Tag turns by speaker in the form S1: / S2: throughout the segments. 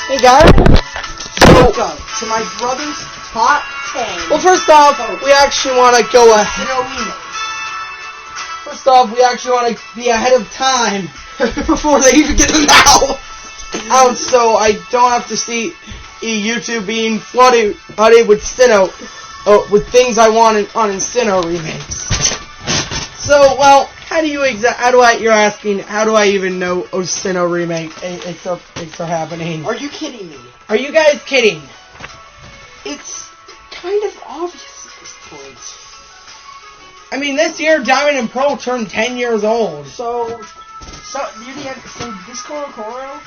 S1: Hey guys.
S2: Welcome to my brother's top 10.
S1: Well, first off, we actually want to go ahead.
S2: Remake.
S1: First off, we actually want to be ahead of time before they even get them out, so I don't have to see YouTube being flooded with Sinnoh, with things I want on in Sinnoh remakes. So, well, you're asking, how do I even know Sinnoh remake it's happening?
S2: Are you kidding me?
S1: Are you guys kidding?
S2: It's kind of obvious at this point.
S1: I mean, this year Diamond and Pearl turned 10 years old.
S2: So this Korokoro,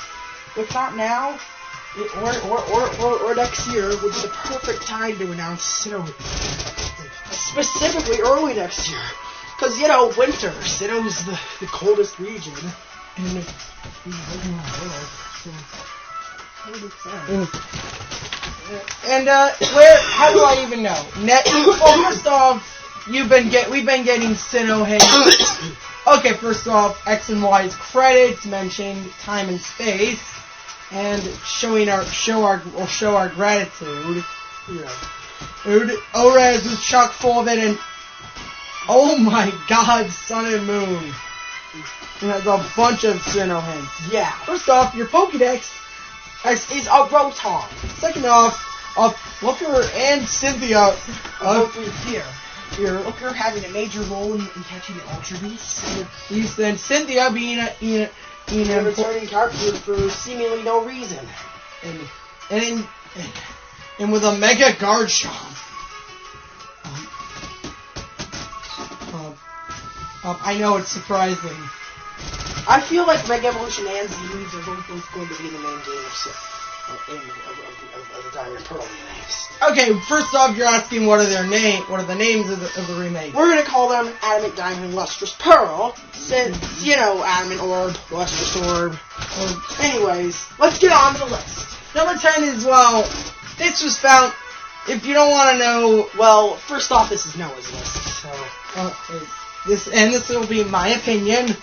S2: if not now, or next year, would be the perfect time to announce Sinnoh. Specifically early next year. Because, winter. Sinnoh's the coldest region in the world.
S1: How do I even know? Well, first off, we've been getting Sinnoh hints. Okay, first off, X and Y's credits mentioned time and space, and show our gratitude.
S2: Yeah.
S1: ORES is chock full of it, and oh my God, Sun and Moon. It has a bunch of Sinnoh hints.
S2: Yeah.
S1: First off, your Pokédex
S2: is a Rotom.
S1: Second off, Looker and Cynthia
S2: Both here. Looker having a major role in catching the Ultra Beasts.
S1: Then Cynthia being a
S2: returning character for seemingly no reason.
S1: And with a Mega Garchomp. I know it's surprising.
S2: I feel like Mega Evolution and Z-Moves are both going to be in the main game of the Diamond and Pearl remakes.
S1: Okay, first off, you're asking what are the names of the remake?
S2: We're going to call them Adamant Diamond and Lustrous Pearl, since, Adamant Orb, Lustrous Orb. Anyways, let's get on to the list.
S1: Number 10 is, this was found, if you don't want to know...
S2: Well, first off, this is Noah's list, so...
S1: This will be my opinion.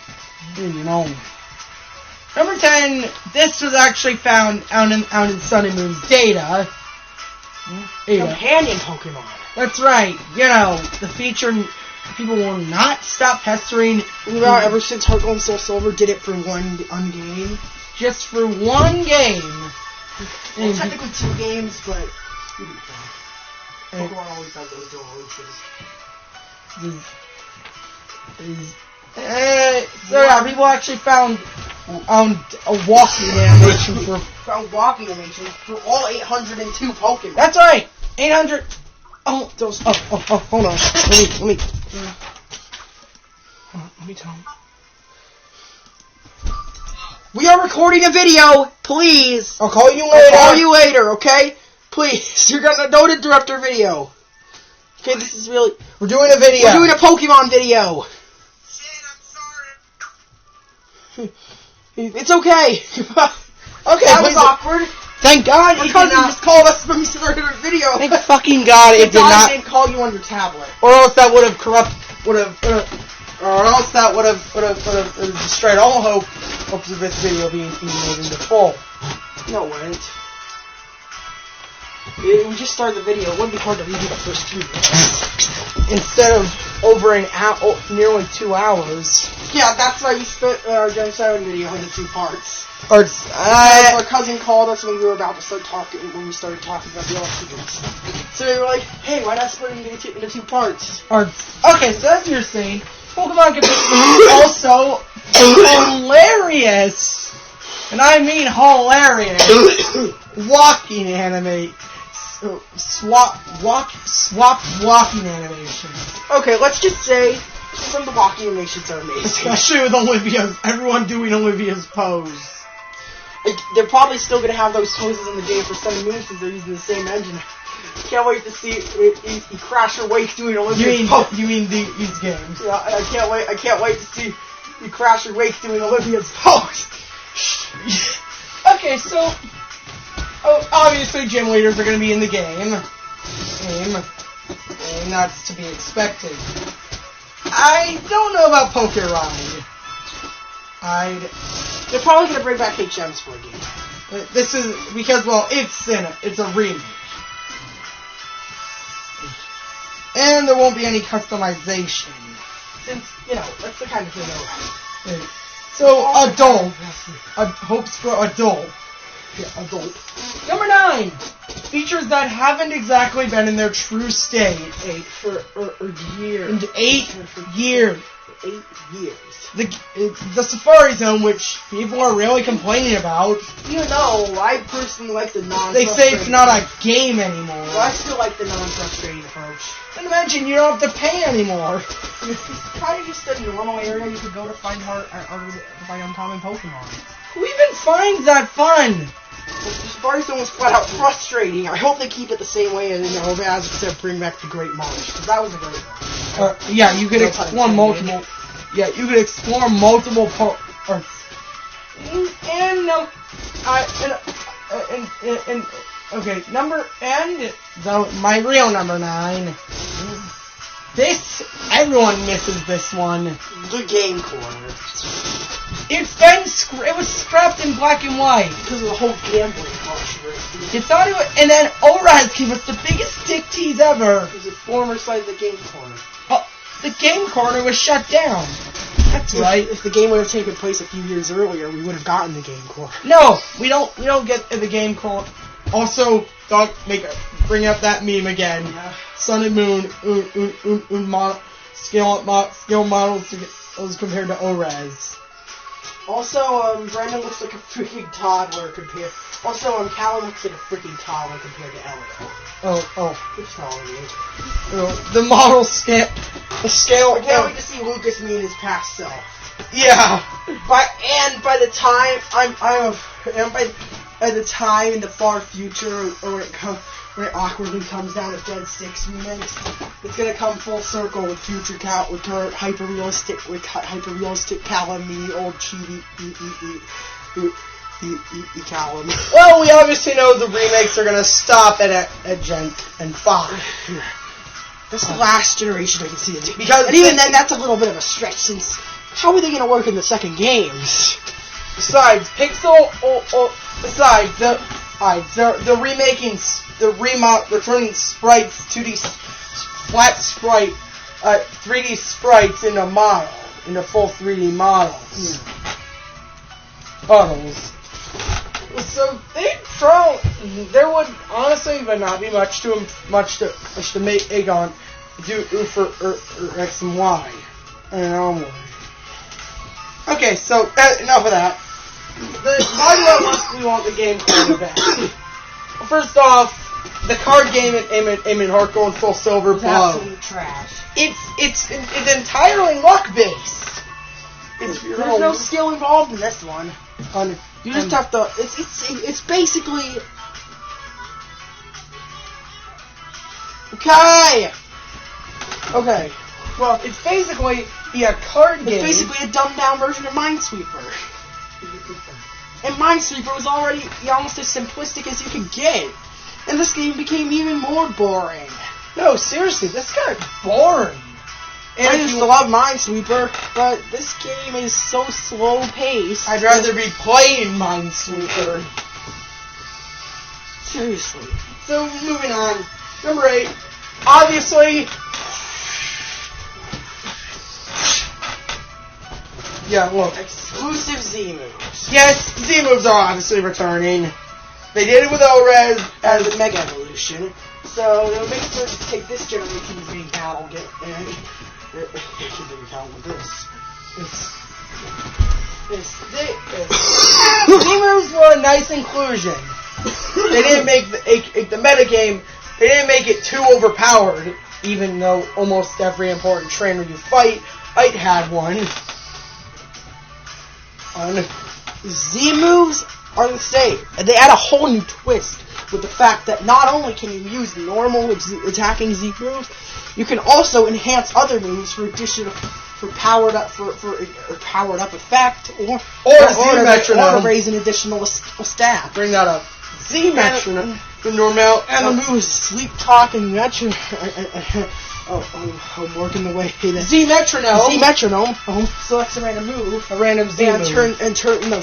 S1: Number 10, this was actually found out in Sun and Moon's data.
S2: Companion Pokemon.
S1: That's right. The feature people will not stop pestering.
S2: Ever since Heart Gold and Soul Silver did it for one game.
S1: Just for one game.
S2: Well, technically 2 games, but... Pokemon always does those dual releases.
S1: People actually found a walking animation
S2: for all 802 Pokemon.
S1: That's right, 800. Hold on. Let me tell him.
S2: We are recording a video. Please.
S1: I'll call you later.
S2: I'll call you later. Okay. Please. Don't interrupt our video. Okay. This is really.
S1: We're doing a video.
S2: We're doing a Pokemon video. It's okay.
S1: Okay,
S2: that was awkward.
S1: Thank God
S2: he just called us when we started our video.
S1: Thank fucking God it did not.
S2: Didn't call you on your tablet.
S1: Or else that would have destroyed all hopes of this video being made into full.
S2: No, it wouldn't. We just started the video. It wouldn't be hard to redo the first few minutes.
S1: Instead of over an hour, nearly 2 hours.
S2: Yeah, that's why we split our Gen 7 video into 2 parts.
S1: Our
S2: cousin called us when we were about to start talking, when we started talking about the electrogens. So we were like, hey, why not split it into 2 parts?
S1: Okay, so as you're saying, Pokemon can be also hilarious, and I mean hilarious, walking anime. Swap walking animations.
S2: Okay, let's just say some of the walking animations are amazing.
S1: Especially with everyone doing Olivia's pose.
S2: They're probably still going to have those poses in the game for Sun and Moon since they're using the same engine. Can't wait to see he Crash or Wake doing Olivia's pose.
S1: You mean these games?
S2: Yeah, I can't wait to see he Crash or Wake doing Olivia's pose.
S1: Okay, so... obviously gym leaders are going to be in the game. And that's to be expected. I don't know about Poké Ride.
S2: They're probably going to bring back HMs for a game.
S1: This is because, well, it's Sinnoh. It's a remake. And there won't be any customization.
S2: Since, that's the kind of thing I like.
S1: So, adult. Hopes for adult.
S2: Yeah, adult.
S1: Number 9. Features that haven't exactly been in their true state.
S2: 8 for years.
S1: In 8 years.
S2: 8 years.
S1: The Safari Zone, which people are really complaining about.
S2: I personally like the
S1: They say it's not a game anymore.
S2: Well, I still like the non-frustrating approach.
S1: And imagine you don't have to pay anymore.
S2: It's kind of just a normal area you could go to find uncommon Pokemon.
S1: Who even finds that fun?
S2: Well, the Safari Zone was flat out frustrating. I hope they keep it the same way as except bring back the Great Marsh, because that was a great one.
S1: You could explore multiple. Yeah, you could explore multiple parts. My real number 9. Everyone misses this one.
S2: The Game Corner.
S1: It was scrapped in black and white.
S2: Because of the whole gambling controversy.
S1: You thought it was, and then ORAS gave us the biggest dick tease ever.
S2: It was the former side of the Game Corner.
S1: The Game Corner was shut down. That's right.
S2: If the game would have taken place a few years earlier, we would have gotten the Game Corner.
S1: No, we don't get the Game Corner. Also, bring up that meme again.
S2: Yeah.
S1: Sun and Moon, scale models as compared to ORAS.
S2: Also, Brandon looks like a freaking toddler compared. Also, Callum looks like a freaking toddler compared to Elliot.
S1: Oh.
S2: Which toddler is?
S1: The model scale. The scale.
S2: I can't wait to see Lucas meet his past self.
S1: Yeah.
S2: By the time in the far future, or when it awkwardly comes down to Dead 6 Remake, it's gonna come full circle with future Cal, with current hyper realistic Callum, me, old chibi, Callum.
S1: Well, we obviously know the remakes are gonna stop at Gen 5.
S2: That's the last generation I can see it.
S1: Because
S2: and even then, that's a little bit of a stretch, since how are they gonna work in the second games?
S1: Besides, they're remaking, they're turning sprites, 2D flat sprite, 3D sprites into full 3D models. Models. So there would honestly not be much to make Aegon do for X and Y and onward. Okay, so enough of that. We want the Game Corner back. First off, the card game at Aim Heart going full silver
S2: It's
S1: blow.
S2: absolute trash.
S1: It's entirely luck based.
S2: There's no skill involved in this one. You just have to. It's basically. Okay.
S1: Well, it's basically a card game.
S2: It's basically a dumbed down version of Minesweeper. And Minesweeper was already almost as simplistic as you could get. And this game became even more boring.
S1: No, seriously, this got boring. And
S2: I used to love Minesweeper, but this game is so slow paced.
S1: I'd rather be playing Minesweeper.
S2: Seriously.
S1: So, moving on. Number 8. Obviously. Yeah, look.
S2: Exclusive Z-moves.
S1: Yes, Z-moves are obviously returning. They did it with ORAS
S2: as with Mega Evolution. So, they'll make sure to take this generation's main battle, with this.
S1: Z-moves were a nice inclusion. They didn't make the metagame, they didn't make it too overpowered, even though almost every important trainer you fight had one.
S2: Z-moves are the same. And they add a whole new twist with the fact that not only can you use normal attacking Z-moves, you can also enhance other moves for powered up effect or to raise an additional stat.
S1: Bring that up. Z-metronome, the normal,
S2: and the move is sleep talk and I'm working the way.
S1: Z metronome.
S2: Z metronome selects a random move.
S1: A random Z move.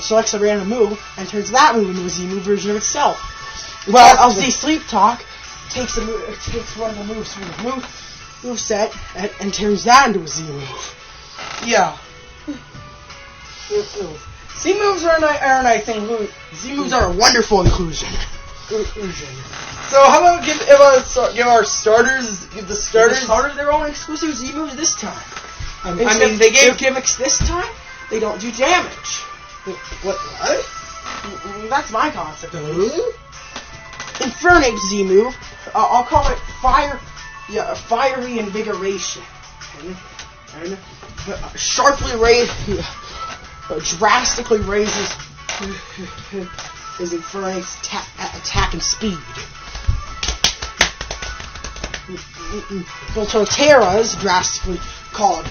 S2: Selects a random move and turns that move into a Z move version of itself.
S1: Well,
S2: Z sleep talk takes one of the moves from the move set and turns that into a Z move.
S1: Yeah. Z moves are a nice inclusion.
S2: Z moves are a wonderful inclusion.
S1: So how about give our starters the starters
S2: their own exclusive Z moves this time.
S1: I mean they gave
S2: gimmicks this time. They don't do damage.
S1: What?
S2: That's my concept. Infernape's Z move. I'll call it fiery invigoration. And sharply drastically raises his Infernape's attack and speed. Torterra's drastically called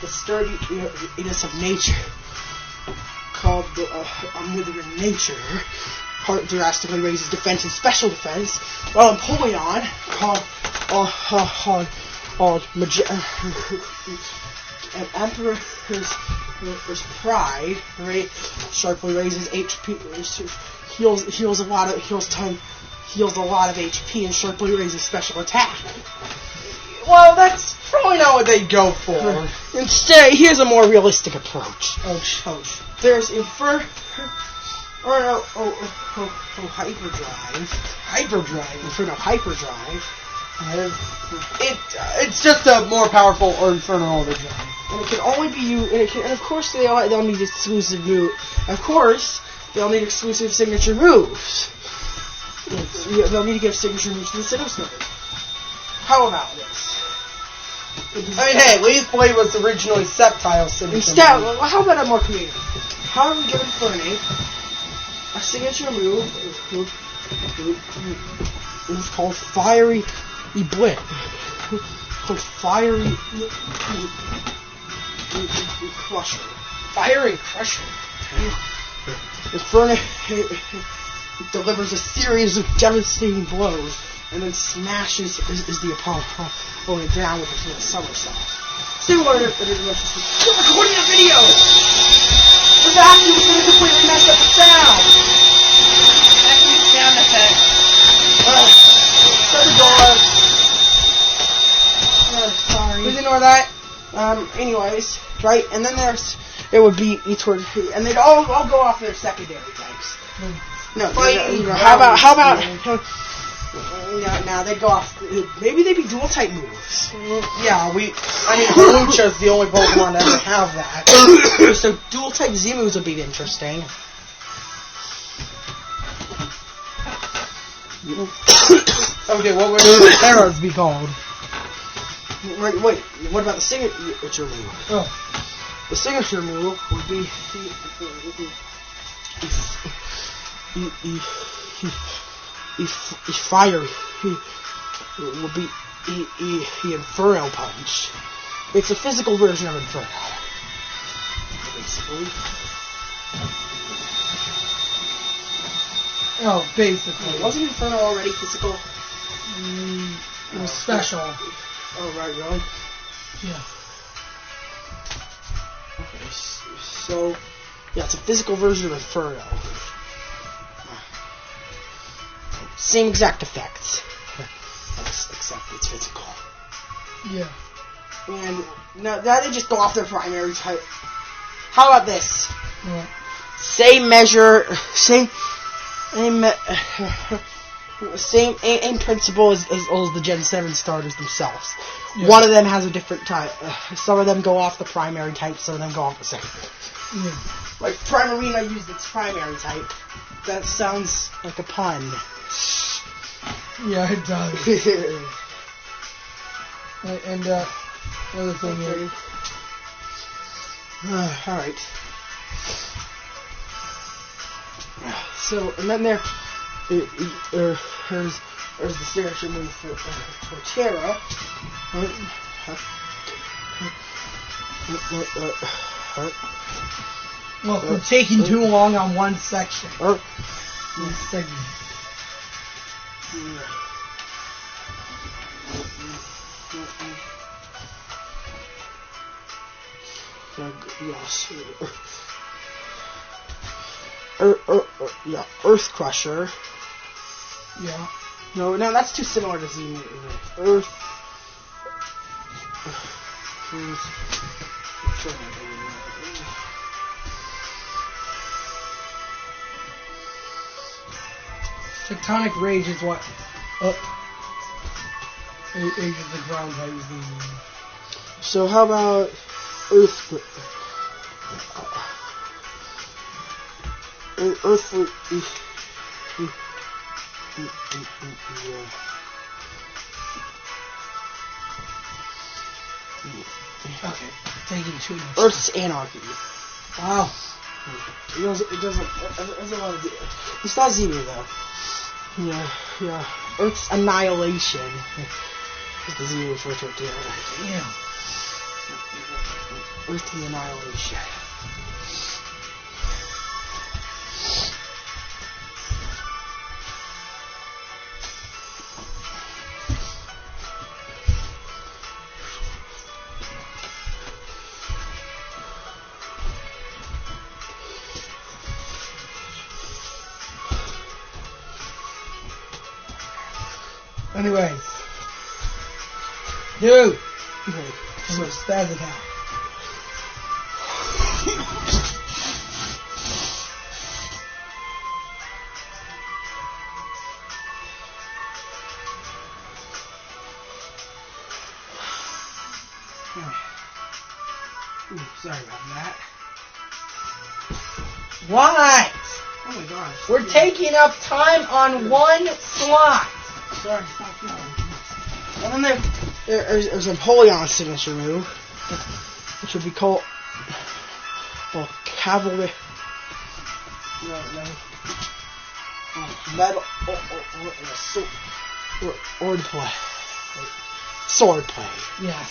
S2: the sturdiness of nature. Called the Withering Nature. Drastically raises defense and special defense. While Empoleon called Emperor's Pride, right? Sharply raises HP, heals a lot of HP, and sharply raises special attack.
S1: Well, that's probably not what they go for.
S2: Instead, here's a more realistic approach.
S1: Ouch.
S2: There's Hyperdrive.
S1: It's just a more powerful or Inferno Overdrive.
S2: And it can only be used. And of course, they'll need exclusive move. Of course, they'll need exclusive signature moves. They'll need to give signature moves to the Sinnoh Snippet. How about this?
S1: I mean, hey, Lee's Blade was originally Sceptile's signature
S2: Instead,
S1: move.
S2: how about a more creative? How do we give Infernape a signature move? It's called Fiery Blitz. Called Fiery Crusher.
S1: Fiery Crusher.
S2: Infernape delivers a series of devastating blows and then smashes the opponent down with a somersault. Similar to recording a video! The vacuum is going to completely mess up the sound!
S1: Vacuum sound effect.
S2: Shut the door. Sorry.
S1: Please ignore that.
S2: Anyways, right, and then it would be and they'd all go off their secondary types. No, how about now they'd go off, maybe they'd be dual type moves.
S1: Yeah, Halucha's the only Pokemon that doesn't have that.
S2: So dual type Z moves would be interesting.
S1: Okay, what would the arrows be called?
S2: Wait, what about the signature move?
S1: Oh.
S2: The signature move would be fiery. Would be Inferno Punch. It's a physical version of Inferno. Basically.
S1: Oh, basically.
S2: Wasn't Inferno already physical?
S1: It was special.
S2: Oh, right, really?
S1: Yeah.
S2: Okay, so, yeah, it's a physical version of Inferno. Same exact effects. Except it's physical.
S1: Yeah.
S2: And now they just go off their primary type. How about this?
S1: Yeah.
S2: Same measure, same principle as the Gen 7 starters themselves. Yeah. One of them has a different type. Some of them go off the primary type, some of them go off the secondary.
S1: Yeah.
S2: Like Primarina used its primary type. That sounds like a pun.
S1: Yeah, it does. And another thing here.
S2: Alright. So, and then there's the signature move for Torterra.
S1: Well, we're taking too long on one section.
S3: segment.
S2: Yes. Yeah, Earth Crusher.
S3: Yeah.
S2: No, that's too similar to Z. Earth.
S3: Tectonic Rage is what ages the ground type Z.
S2: So how about Earth? Earth.
S3: Okay, taking too much.
S2: Earth's Anarchy.
S3: Wow.
S2: It doesn't want to do. It's not zero though. Yeah. Earth's Annihilation. Is the zero for it to do.
S3: Damn.
S2: Earth's Annihilation.
S3: Anyways. Dude!
S2: Okay.
S3: So spaz attack.
S2: Ooh, sorry about that.
S3: What?
S2: Oh my gosh.
S3: We're taking up time on one slot.
S2: Sorry, stop yelling. And then there's a Napoleon signature move, which would be called cavalry. No. Metal sword play. Sword play.
S3: Yeah.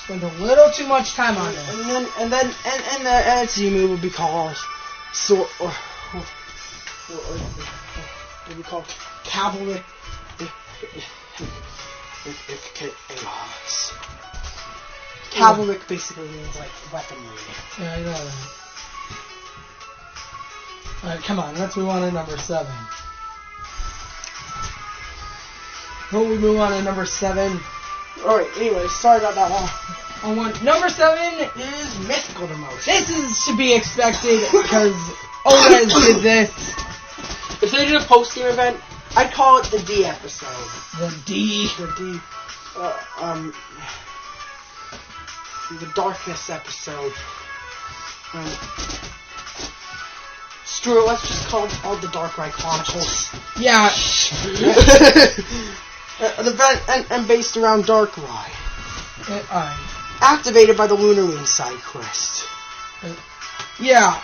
S3: Spend a little too much time on it.
S2: And then the Z move would be called sword or would be called cavalry. Cavalry basically means like weaponry.
S3: Yeah, I know that. Alright, come on, let's move on to number 7. Before we move on to number 7.
S2: Alright, anyway, sorry about that one.
S3: Number 7
S2: Is mythical demotion.
S3: This is to be expected because Oles did this.
S2: If they did a post-game event, I'd call it the D episode.
S3: The D.
S2: The darkness episode. Screw it, let's just call it all the Dark Ride Chronicles.
S3: Yeah.
S2: An event and based around Dark Ride. Activated by the Lunar Moon side quest.
S3: Yeah.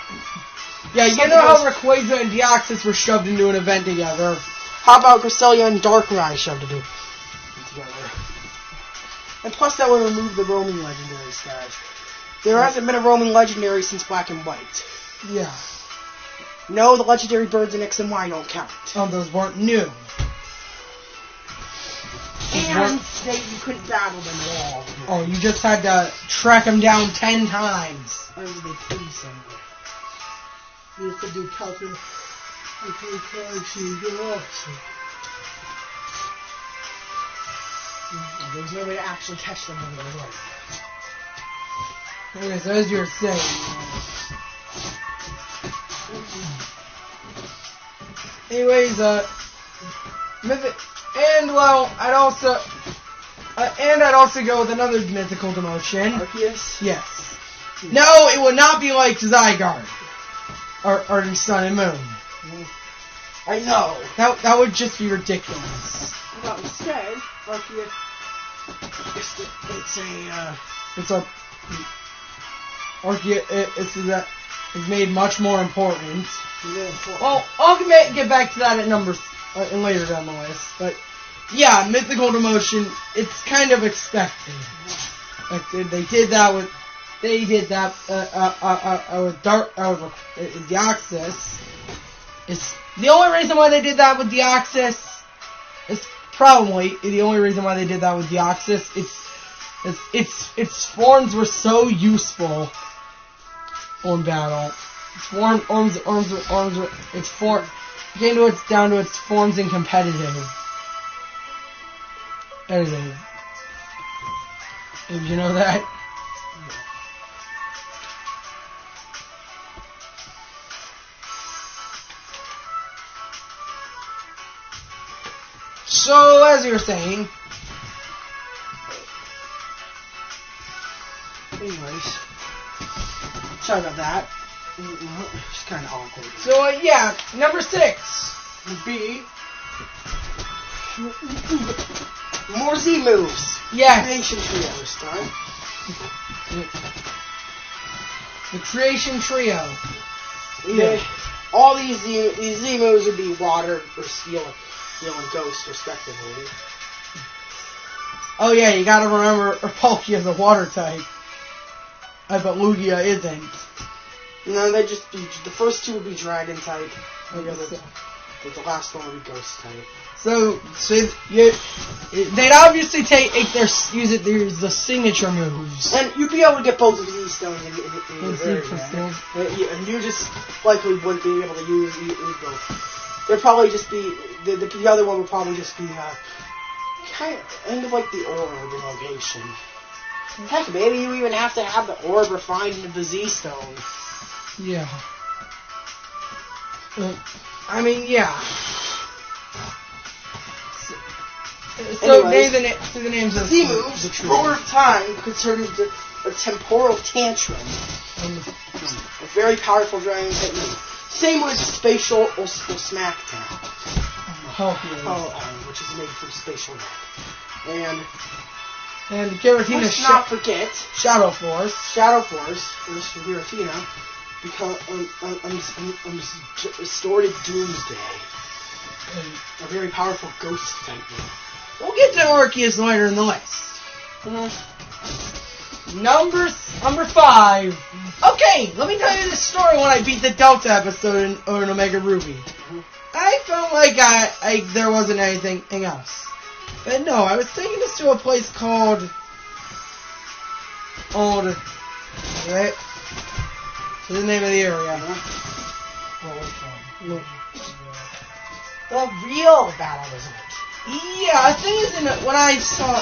S3: Yeah, you know how Rayquaza and Deoxys were shoved into an event together.
S2: How about Cresselia and Darkrai shoved together? And plus that would remove the roaming legendaries, guys. There hasn't been a roaming legendary since Black and White.
S3: Yeah.
S2: No, the legendary birds in X and Y don't count.
S3: Oh, those weren't new.
S2: And you couldn't battle them at all.
S3: Oh, you just had to track them down 10 times.
S2: Or was they pretty similar? You have to do calculus. There was no way to actually catch them when they were right.
S3: Anyways, as you were saying. Anyways, mythic, and well, I'd also go with another mythical demotion.
S2: Arceus?
S3: Yes. No, it would not be like Zygarde. Or Sun and Moon.
S2: I know.
S3: That would just be ridiculous.
S2: But instead, Arceus,
S3: it's made much more important. Well, I'll get back to that at numbers and later down the list. But yeah, mythical demotion. It's kind of expected. They did that with Deoxys. It's the only reason why they did that with Deoxys. It's probably the only reason why they did that with Deoxys. Its forms were so useful on battle. Its down to its forms in competitive. Editing. Did you know that? So, as you were saying,
S2: anyways, sorry about that. It's kind of awkward.
S3: So, yeah, number 6
S2: would be more Z moves.
S3: Yes.
S2: Creation Trio this time.
S3: The Creation Trio.
S2: Yeah. All these Z moves would be water or steel and ghost, respectively.
S3: Oh yeah, you gotta remember Palkia is a water type. I bet Lugia isn't.
S2: No, they just be, the first two would be dragon type.
S3: But
S2: the last one would be ghost type.
S3: So they'd obviously use the signature moves.
S2: And you'd be able to get both of these stones in your area. And you just likely wouldn't be able to use both. There'd probably just be the other one would probably just be kind of like the orb in location. Heck, maybe you even have to have the orb refined into the Z stone.
S3: Yeah. I mean, yeah. So,
S2: anyways,
S3: the names of
S2: Z moves, over time, could turn into a temporal tantrum. A very powerful dragon technique. Same with spatial or smackdown. Which is made from spatial net.
S3: And Giratina,
S2: let's not forget
S3: Shadow Force.
S2: Is from Giratina, because Distorted Doomsday. A very powerful ghost type move.
S3: We'll get to Arceus later in the list. Number 5. Okay, let me tell you the story when I beat the Delta episode in Omega Ruby. I felt like there wasn't anything else. But no, I was taking this to a place called right? So the name of the area.
S2: The real battle resort.
S3: Yeah, the thing is, when I saw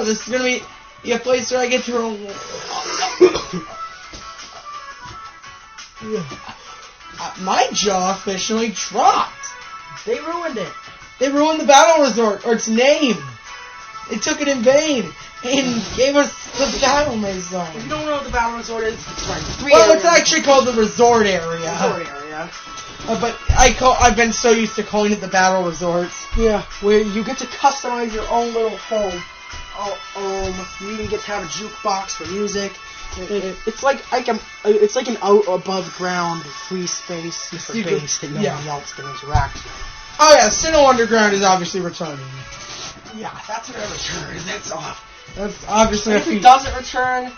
S3: this is gonna be a place where I get to my jaw officially dropped.
S2: They ruined it.
S3: They ruined the battle resort, or its name. They took it in vain and gave us the battle maze zone.
S2: If you don't know what the battle resort is, it's right.
S3: It's actually called the resort area. But I've been so used to calling it the battle resorts.
S2: Yeah, where you get to customize your own little home. You even get to have a jukebox for music. It's like an out above ground free space for base that nobody else can interact with.
S3: Oh yeah, Sinnoh Underground is obviously returning.
S2: Yeah, that's gonna return. That's off.
S3: That's obviously.
S2: If it doesn't return,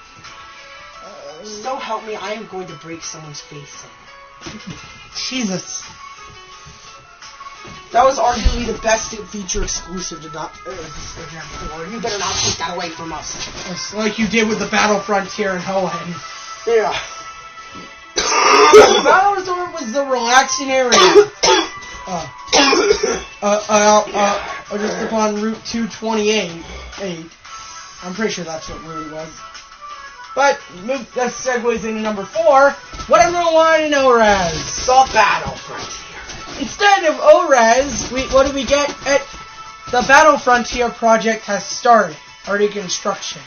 S2: so help me, I am going to break someone's face in.
S3: Jesus.
S2: That was arguably the best feature exclusive to not. You better not take that away from us.
S3: It's like you did with the Battle Frontier in Hoenn.
S2: Yeah.
S3: The Battle Resort was the relaxing area. Just upon Route 228. I'm pretty sure that's what route it was. But that segues into number 4. What everyone wanted to know, Raz.
S2: The Battle Frontier.
S3: Instead of ORES, what do we get? The Battle Frontier project has started. Already construction.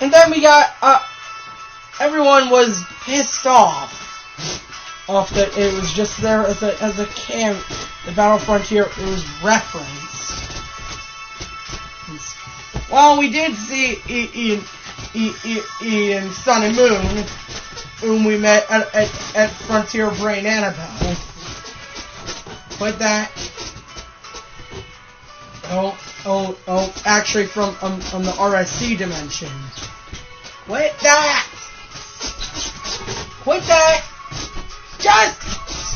S3: And then we got, everyone was pissed off that it was just there as a camp. The Battle Frontier, it was referenced. Well, we did see in Sun and Moon, whom we met at Frontier Brain Annabelle. Quit that. Actually from the RSC dimension. Quit that! Just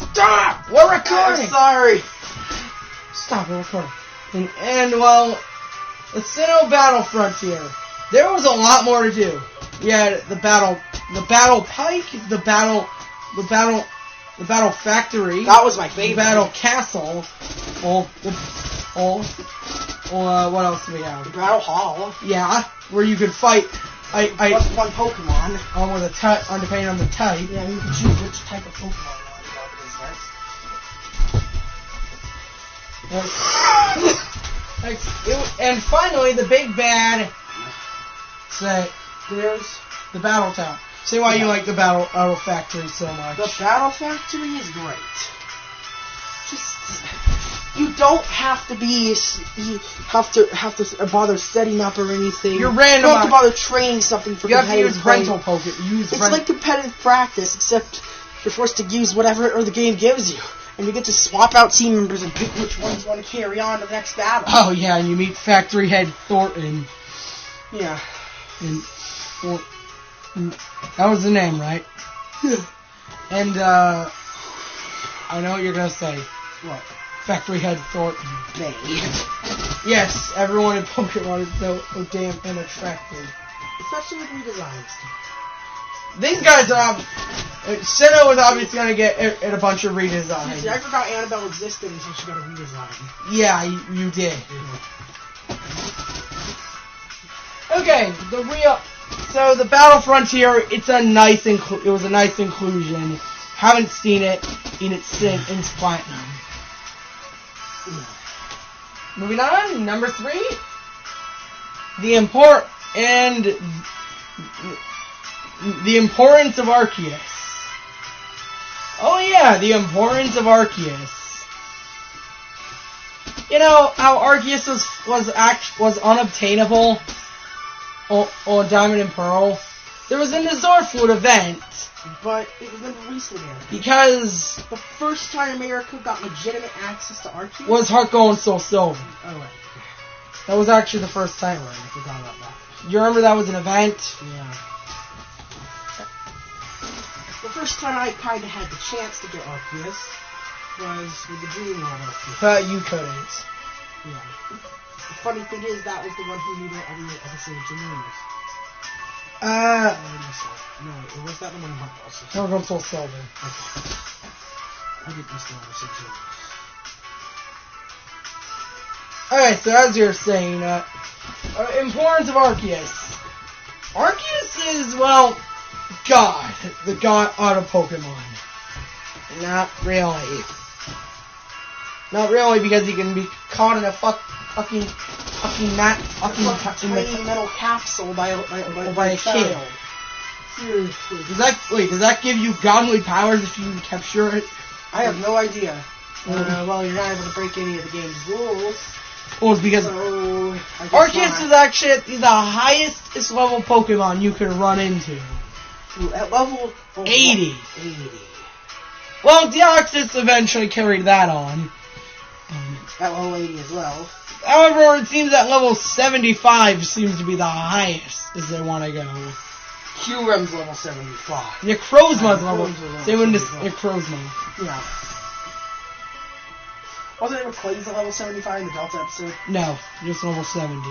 S3: stop! We're recording!
S1: I'm sorry.
S3: Stop, we're recording. And well, the Sinnoh Battle Frontier. There was a lot more to do. Yeah, the battle pike, the battle factory.
S2: That was my favorite.
S3: The battle castle. What else do we have?
S2: The battle hall.
S3: Yeah, where you could fight.
S2: Plus one Pokemon.
S3: With a type, depending on the type.
S2: Yeah, you can choose which type of Pokemon you want to go up against.
S3: And finally, the big bad. There's the Battle Town. Say why you like the Battle Factory so much.
S2: The Battle Factory is great. You don't have to bother setting up or anything.
S3: You're random.
S2: You don't have to bother training something for competitive play.
S3: You have to use rental Pokemon.
S2: It's like competitive practice, except you're forced to use whatever the game gives you. And you get to swap out team members and pick which ones you want to carry on to the next battle.
S3: Oh yeah, and you meet Factory Head Thornton.
S2: Yeah.
S3: That was the name, right?
S2: Yeah.
S3: And I know what you're gonna say.
S2: What?
S3: Factory Head Thornton.
S2: They.
S3: Yes, everyone in Pokemon is so damn unattractive.
S2: Especially with redesigns.
S3: These guys are Sinnoh is obviously gonna get a bunch of redesigns.
S2: See, I forgot Annabelle existed until she got a redesign.
S3: Yeah, you did. Okay, so the Battle Frontier, it was a nice inclusion. Haven't seen it in its platinum. Moving on, number 3. The importance of Arceus. Oh yeah, the importance of Arceus. You know how Arceus was unobtainable on Diamond and Pearl? There was an Azorflood event.
S2: But it was never released in America.
S3: Because
S2: the first time America got legitimate access to Arceus
S3: was Heart Gold and Soul Silver.
S2: Oh, right.
S3: That was actually the first time.
S2: I forgot about that.
S3: You remember that was an event?
S2: Yeah. The first time I kind of had the chance to get Arceus was with the Dream World Arceus.
S3: But you couldn't.
S2: Yeah. The funny thing is, that was the one who needed every episode to lose. No, was that the one Heart also?
S3: Heart Gold and Soul Silver.
S2: Okay. I did miss the other six.
S3: Okay, so as you're saying, importance of Arceus. Arceus is, well, God. The God of Pokemon. Not really. Not really, because he can be caught in a fucking
S2: tiny metal capsule by a
S3: kid.
S2: Seriously.
S3: Does that give you godly powers if you capture it?
S2: I have no idea. Well, you're not able to break any of the game's rules.
S3: Well, it's because Arceus is actually the highest level Pokemon you could run into.
S2: At level
S3: 80. Well, Deoxys eventually carried that on.
S2: At level 80 as well.
S3: However, it seems that level 75 seems to be the highest as they want to go.
S2: Kyurem's level 75.
S3: Necrozma's level. Same with Necrozma.
S2: Yeah. Wasn't it Rayquaza level 75 in the Delta episode?
S3: No, just level 70.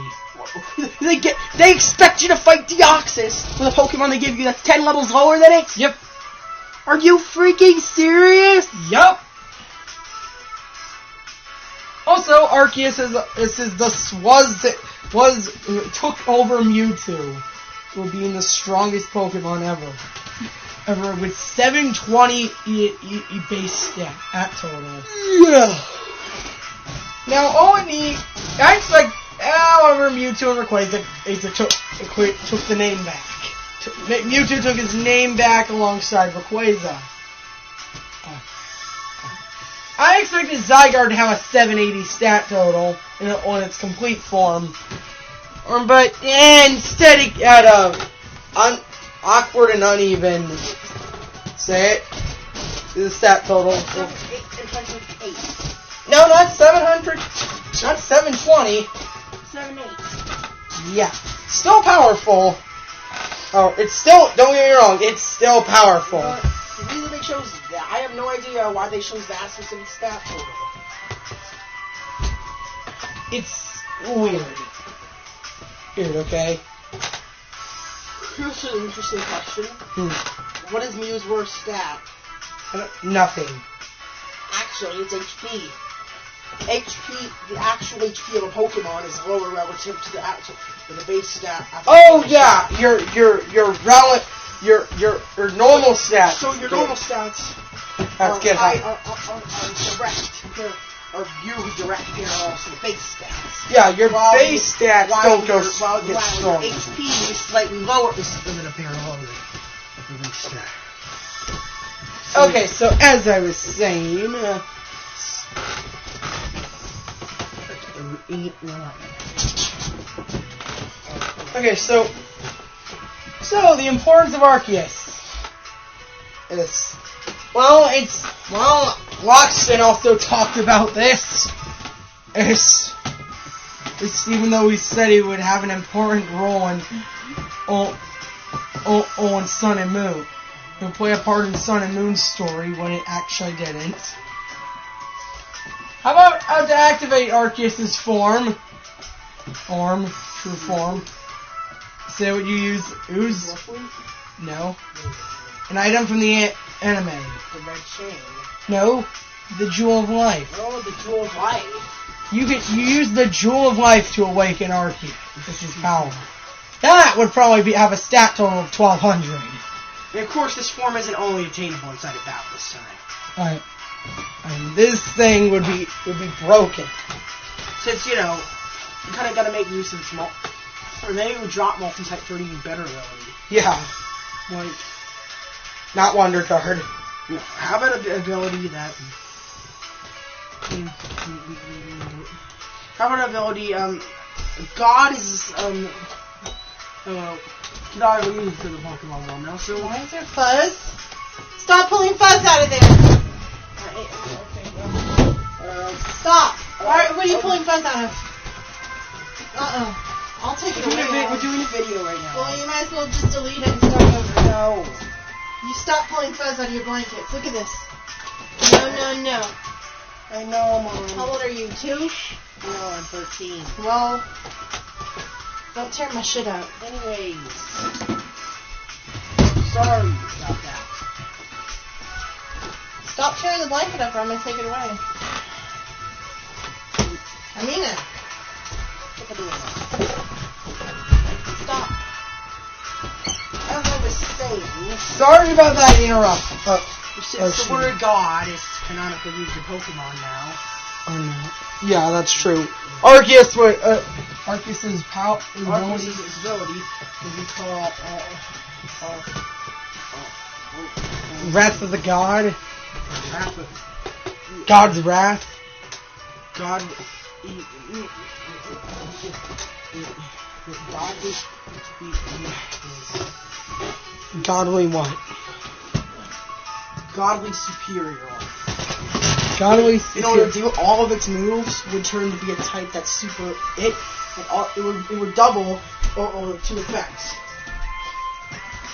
S2: They expect you to fight Deoxys with a Pokemon they give you that's 10 levels lower than it?
S3: Yep.
S2: Are you freaking serious?
S3: Yup. Also, Arceus took over Mewtwo for being the strongest Pokemon ever with 720 base stat at total.
S2: Yeah.
S3: Now, I expect, however, Mewtwo and Rayquaza took the name back. Mewtwo took his name back alongside Rayquaza. I expected Zygarde to have a 780 stat total on its complete form. But instead it had a awkward and uneven. Say it. The stat total.
S2: 708.
S3: No, not 700. Not 720.
S2: 708.
S3: Yeah. Still powerful. Oh, it's still, don't get me wrong, it's still powerful.
S2: The reason they chose that. I have no idea why they chose that specific stat total.
S3: It's weird. Weird, okay?
S2: Here's an interesting question. What is Mew's worst stat?
S3: Nothing.
S2: Actually, it's HP. The actual HP of a Pokemon is lower relative to the base stat.
S3: Oh yeah, your normal stats.
S2: So your normal stats
S3: are
S2: direct. Are viewed direct parallels to the base stats.
S3: Yeah, your base stats don't go get strong.
S2: Your HP is slightly lower than a parallel to the base stat.
S3: Okay, so as I was saying, okay, so the importance of Arceus is, Loxton also talked about this. It's even though he said he would have an important role on Sun and Moon. He'll play a part in Sun and Moon's story when it actually didn't. How about to activate Arceus' form? True form. Say what you use. Ooze? No. An item from the anime.
S2: The red chain.
S3: No. The Jewel of Life.
S2: Oh, the Jewel of Life.
S3: You use the Jewel of Life to awaken Arceus. This is power. That would probably have a stat total of 1200.
S2: And of course, this form isn't only attainable inside of battle this time.
S3: Alright. And this thing would be broken.
S2: Since, you kind of got to make use of its or maybe it would drop multi-type for an even better ability.
S3: Yeah. Like, not Wonder Card.
S2: No. How about an ability that... How about an ability, God is, not really for the Pokemon world now, so...
S4: Why is there fuzz? Stop pulling fuzz out of there! Stop! Why are you pulling fuzz out of? I'll take it away.
S2: We're doing a video right now.
S4: Well, you might as well just delete it and start over.
S2: No.
S4: You stop pulling fuzz out of your blankets. Look at this. No.
S2: I know, Mom.
S4: How old are you? 2?
S2: No, I'm 13.
S4: Well, don't tear my shit up.
S2: Anyways. Sorry about that.
S4: Stop tearing the blanket up or I'm going to take it away. I mean it. Stop.
S2: As I was saying...
S3: Sorry about that interrupt.
S2: Since the word God is canonically used in Pokemon now.
S3: Oh no. Yeah, that's true. Arceus' power...
S2: Arceus' ability would be called...
S3: Wrath of the God.
S2: God's
S3: Wrath.
S2: God...
S3: Godly what?
S2: Godly superior.
S3: Godly
S2: in order to do all of its moves would turn to be a type that's super it would double or 2 effects.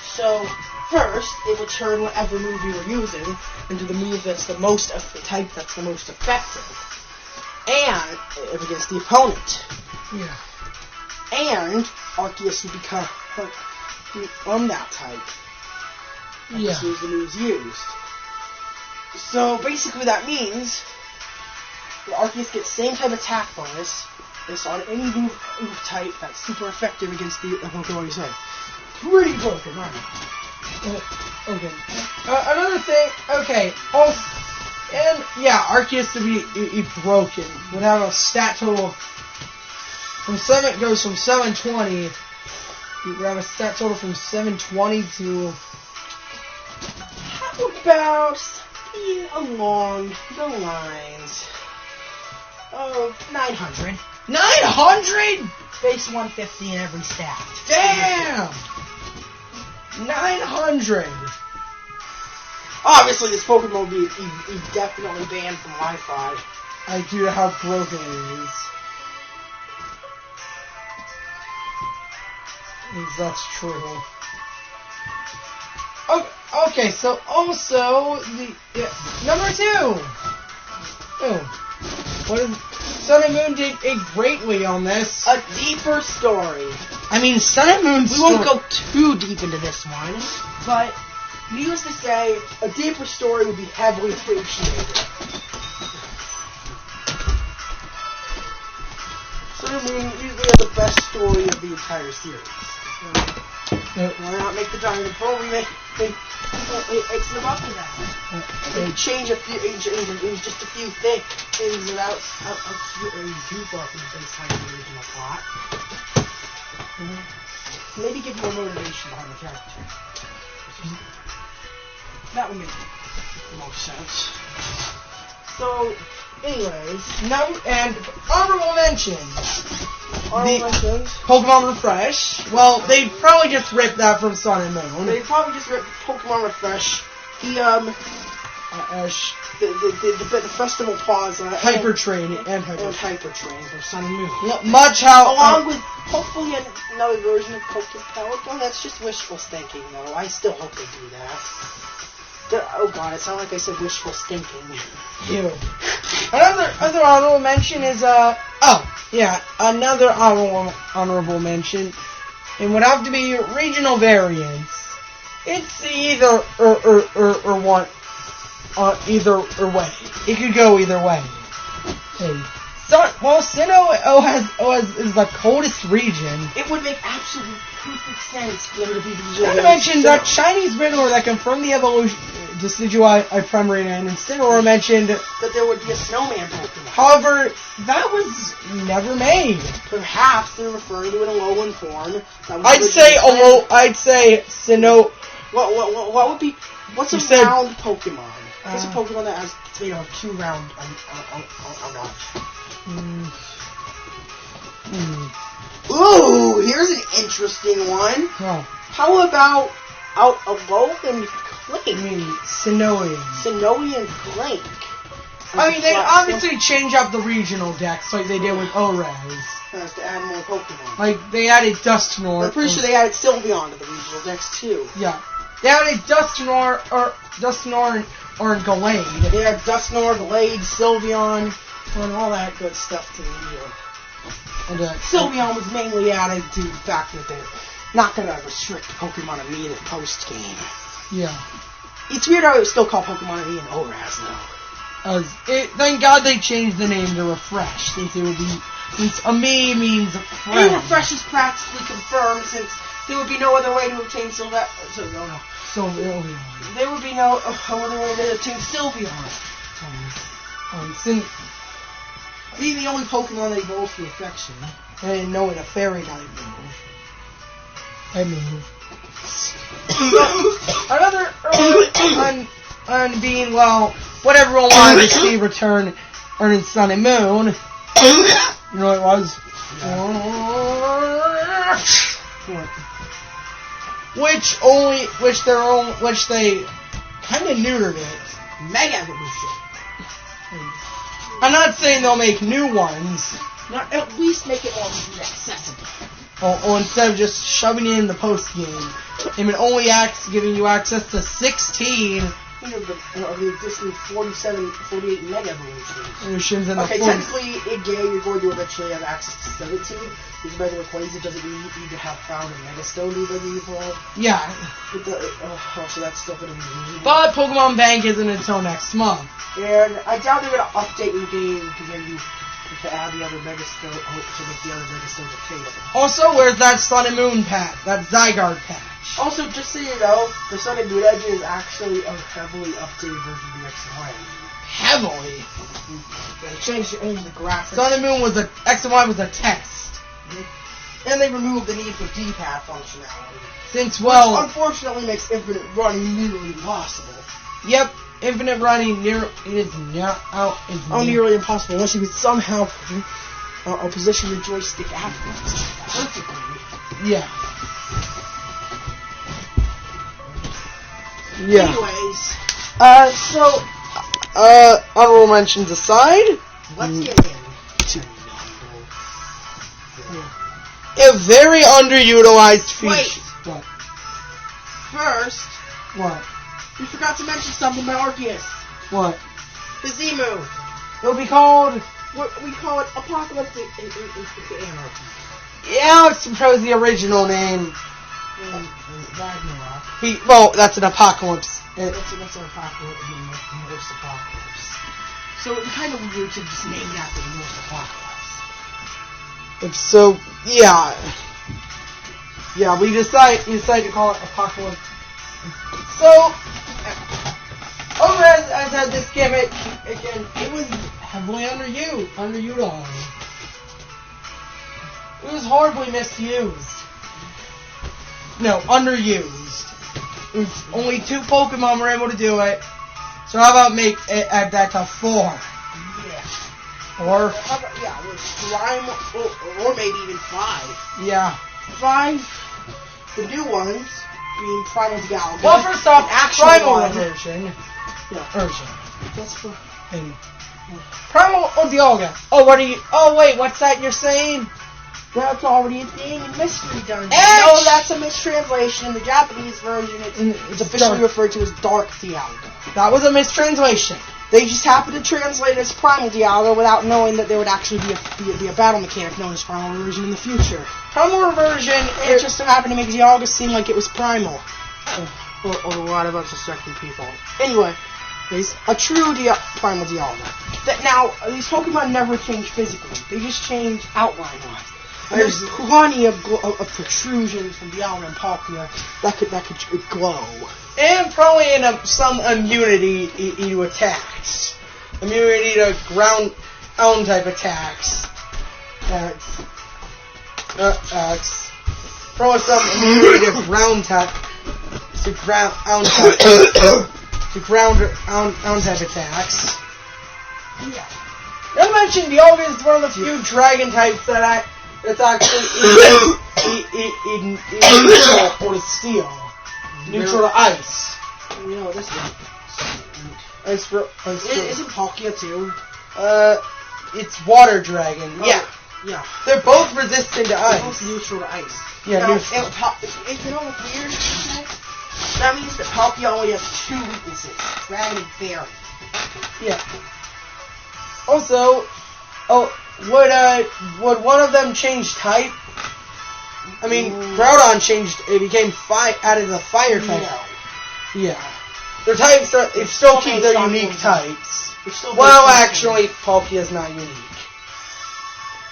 S2: So first it would turn whatever move you were using into the move that's the most type that's the most effective. And if against the opponent.
S3: Yeah.
S2: And Arceus would become that type.
S3: Yeah.
S2: As soon as the move's used. So basically that means that Arceus gets same type attack bonus based on any move type that's super effective against the Pokemon you say. Pretty broken, aren't it?
S3: Okay. Another thing, okay. Also, and yeah, Arceus to be broken would have a stat total of goes from 720. You would have a stat total from 720 to
S2: how about along the lines of 900.
S3: 900?
S2: Base 150 in every stat.
S3: Damn! 900.
S2: Obviously, this Pokemon will be definitely banned from Wi-Fi.
S3: Due to how broken it is. That's true. Okay. Okay, so also number 2. Oh, what is Sun and Moon did greatly on this.
S2: A deeper story.
S3: I mean, Sun and Moon.
S2: We won't go too deep into this one, but needless to say, a deeper story would be heavily appreciated. Sun and Moon usually has the best story of the entire series. Why not make the giant pro remake? It's about that. They change just a few things without too far from the baseline of the original plot. Maybe give more motivation behind the character. That would make the most sense. So, anyways,
S3: and honorable mention.
S2: mentions.
S3: Pokemon Refresh. Well, they probably just ripped that from Sun and Moon.
S2: They probably just ripped Pokemon Refresh. The Festival Plaza.
S3: Hyper Train and
S2: Hyper Train for Sun and Moon.
S3: Much how...
S2: Along with hopefully another version of Pokemon. That's just wishful thinking, though. I still hope they do that. Oh god, it sounded like I said wishful stinking.
S3: Ew. Another honorable mention is, another honorable mention. It would have to be regional variants. It's either either way. It could go either way. Hey. Sinnoh is the coldest region.
S2: It would make absolute perfect sense for them to be regional.
S3: Not to mention that Chinese Riddler that confirmed the evolution Decidueye Primarina, and Sinnoh mentioned
S2: that there would be a snowman Pokemon.
S3: However, that was never made.
S2: Perhaps they're referring to it in a Alolan form.
S3: I'd say Sinnoh.
S2: What would be? What's a round Pokemon? What's a Pokemon that has made of 2 round? Ooh, here's an interesting one.
S3: Oh.
S2: How about Alolan Clank?
S3: I mean, Sinnohian.
S2: Sinnohian Clank.
S3: I mean, they obviously change up the regional decks like they did with ORAS.
S2: That's to add more Pokemon.
S3: Like, they added Dusknoir.
S2: I'm pretty sure they added Sylveon to the regional decks, too.
S3: Yeah. They added Dusknoir or Gallade.
S2: They had Dusknoir, Gallade, Sylveon, and all that good stuff to the regional. And Sylveon was mainly added to the fact that they're not going to restrict Pokemon immediate post-game.
S3: Yeah.
S2: It's weird how it was still called Pokemon E and ORAS now.
S3: Thank God they changed the name to Refresh, since it would be... Since Ami means friend.
S2: And Refresh is practically confirmed, since there would be no other way to obtain Sylveon. There would be no other way to obtain Sylveon. Being the only Pokemon that evolves through affection.
S3: And knowing a fairy type move. Another on being, well, what everyone wanted to see return in Sun and Moon. You know what it was? Which they kind of neutered it.
S2: Mega Evolution.
S3: I'm not saying they'll make new ones.
S2: Not at least make it more accessible.
S3: Or instead of just shoving it in the post game, and only giving you access to 16
S2: of the existing 48 Mega Evolutions.
S3: Okay,
S2: technically, in game, you're going to eventually have access to 17. Because by the equation, doesn't mean you need to have found a Mega Stone to evolve.
S3: Yeah.
S2: So that's still going to be usable.
S3: But Pokemon Bank isn't until next month.
S2: And I doubt they're going to update in game to add the other Mega Stone, to make the other Mega Stones obtainable.
S3: Also, where's that Sun and Moon patch? That Zygarde patch?
S2: Also, just so you know, the Sun and Moon engine is actually a heavily updated version of the XY.
S3: Heavily?
S2: They changed only the graphics.
S3: Sun and Moon X and Y was a test.
S2: And they removed the need for D-pad functionality.
S3: Which
S2: unfortunately makes infinite running nearly impossible.
S3: Yep, infinite running nearly
S2: impossible unless you could somehow position your joystick afterwards perfectly.
S3: Yeah. Yeah.
S2: Anyways,
S3: honorable mentions aside,
S2: let's get into
S3: a very underutilized feature.
S2: Wait. First,
S3: what?
S2: We forgot to mention something about Arceus.
S1: What?
S2: The Z-move.
S1: It'll be called...
S2: We call it Apocalyptic Anarchy.
S1: Yeah, it's probably the original name.
S2: Ragnarok.
S1: Well, that's an apocalypse.
S2: That's an apocalypse. The Norse apocalypse. So it'd be kind of weird to just name that the Norse apocalypse.
S1: So, yeah. Yeah, we decided to call it apocalypse. So, Omez has had this gimmick again.
S3: It was heavily underutilized. It was horribly misused. No, underused. It was only 2 Pokemon were able to do it. So how about make it add that to 4?
S2: Yeah.
S3: Or
S2: How about, yeah, with Prime, or maybe even 5.
S3: yeah.
S2: 5, the new ones, being Primal Dialga.
S3: Well, first off,
S2: actual
S3: Primal
S2: one.
S3: version.
S2: Yeah.
S3: Version.
S2: That's for...
S3: And Primal Dialga. Oh, what are you? Oh, wait, what's that you're saying?
S2: That's already a thing in Mystery Dungeon.
S3: Ash!
S2: No, that's a mistranslation. In the Japanese version, it's officially
S3: dark.
S2: referred to as Dark Dialga.
S3: That was a mistranslation.
S2: They just happened to translate it as Primal Dialga without knowing that there would actually be a battle mechanic known as Primal Reversion in the future.
S3: Primal version.
S2: It just so happened to make Dialga seem like it was primal. Or a lot of unsuspecting people. Anyway, there's a true Primal Dialga. Now, these Pokemon never change physically. They just change outline-wise. There's plenty of protrusions from Dialga and Palkia that could glow.
S3: And probably some immunity to attacks. Immunity to ground type attacks. Probably some immunity to ground type. To ground type attacks.
S2: Yeah.
S3: Not to mention, Dialga is one of the few dragon types that's actually neutral to steel. Neutral to ice.
S2: You know, this one. Isn't Palkia too?
S3: It's water dragon. Yeah.
S2: Yeah.
S3: They're both resistant to
S2: They're both
S3: ice.
S2: neutral to ice.
S3: Yeah,
S2: Now,
S3: neutral.
S2: you know what's weird? That means that Palkia only has 2 weaknesses. Dragon and Fairy.
S3: Yeah. Also, would one of them change type? I mean, Groudon changed. It became added the fire type.
S2: No.
S3: Yeah. Their types they still keep their unique types. Well, actually, Palkia is not unique.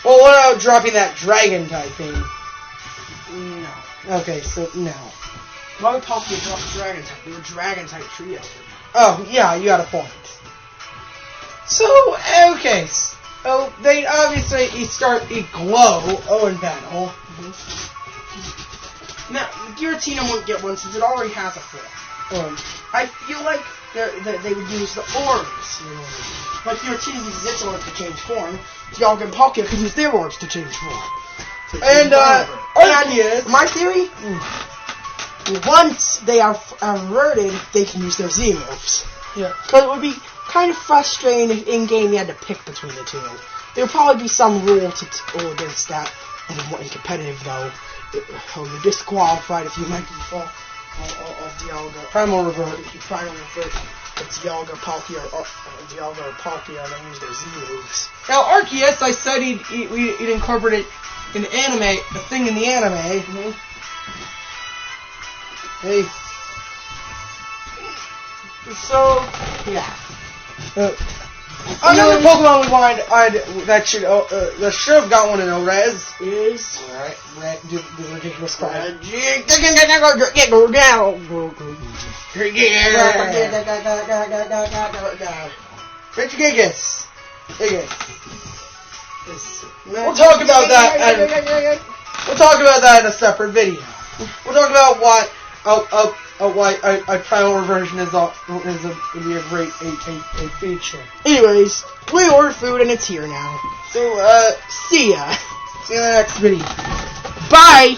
S3: Well, what about dropping that dragon typing?
S2: No.
S3: Okay, so no.
S2: Why would Palkia drop the Dragon type? They were Dragon type trio.
S3: Oh, yeah, you got a point. So, okay. So, they obviously glow in battle.
S2: Now, Giratina won't get one since it already has a form. I feel like they would use the orbs. Like Giratina uses its orbs to change form. Dialga and Palkia could use their orbs to change form.
S3: And
S2: Arceus, my theory, once they are averted, they can use their Z moves.
S3: Yeah.
S2: Because it would be kind of frustrating if in-game you had to pick between the two. There would probably be some rule against that. And in competitive, though, you're disqualified if you make the fall of Dialga.
S3: Primal Revert.
S2: If you Primal Revert, it's Dialga, Palkia, or Dialga or Palkia, and they use their Z moves.
S3: Now, Arceus, I said he'd incorporate an anime, a thing in the anime.
S2: Mm-hmm.
S3: Hey.
S2: So, yeah.
S3: Another Pokemon we wanted that should have got one in a res
S2: is
S3: Alright, do the ridiculous cry. Regigigas. We'll talk about that. We'll talk about that in a separate video. We'll talk about why a primal reversion is would be a great a feature.
S2: Anyways, we ordered food and it's here now.
S3: So
S2: See ya.
S3: see you in the next video.
S2: Bye.